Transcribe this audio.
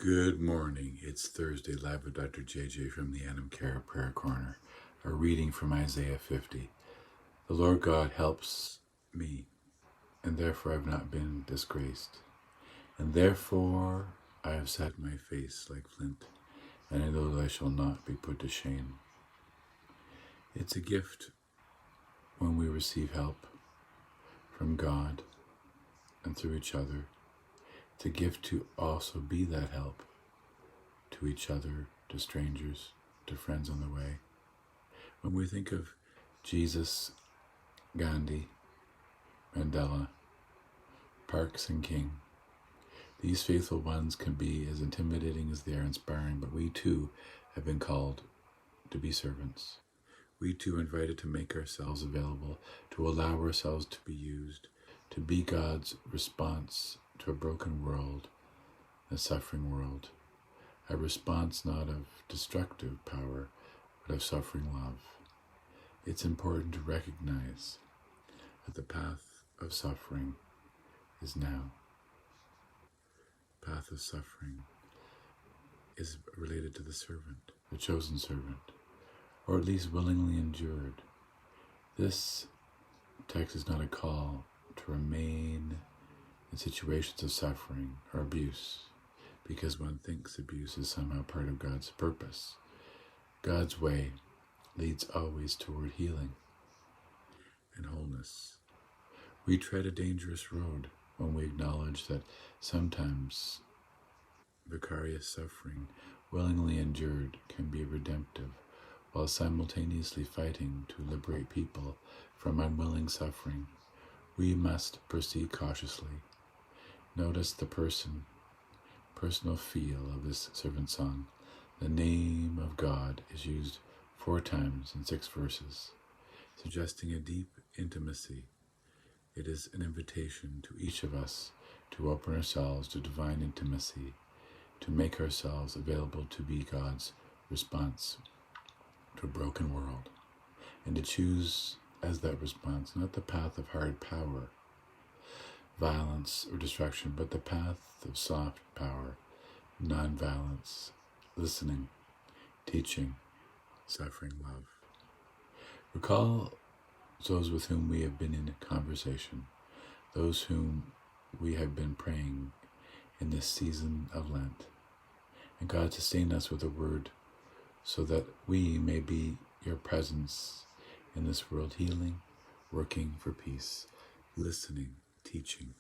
Good morning. It's Thursday, live with Dr. JJ from the Anam, Cara Prayer Corner. A reading from Isaiah 50. The Lord God helps me, and therefore I've not been disgraced. And therefore I have set my face like flint, and I know that I shall not be put to shame. It's a gift when we receive help from God and through each other. It's a gift to also be that help to each other, to strangers, to friends on the way. When we think of Jesus, Gandhi, Mandela, Parks and King, these faithful ones can be as intimidating as they are inspiring, but we too have been called to be servants. We too are invited to make ourselves available, to allow ourselves to be used, to be God's response to a broken world, a suffering world. A response not of destructive power, but of suffering love. It's important to recognize that the path of suffering is now. The path of suffering is related to the servant, the chosen servant, or at least willingly endured. This text is not a call to remain in situations of suffering or abuse, because one thinks abuse is somehow part of God's purpose. God's way leads always toward healing and wholeness. We tread a dangerous road when we acknowledge that sometimes vicarious suffering, willingly endured, can be redemptive, while simultaneously fighting to liberate people from unwilling suffering. We must proceed cautiously. Notice the personal feel of this servant song. The name of God is used 4 times in 6 verses, suggesting a deep intimacy. It is an invitation to each of us to open ourselves to divine intimacy, to make ourselves available to be God's response to a broken world, and to choose as that response not the path of hard power, violence, or destruction, but the path of soft power, non-violence, listening, teaching, suffering love. Recall those with whom we have been in conversation, those whom we have been praying in this season of Lent. And God sustain us with a word so that we may be your presence in this world, healing, working for peace, listening, teaching,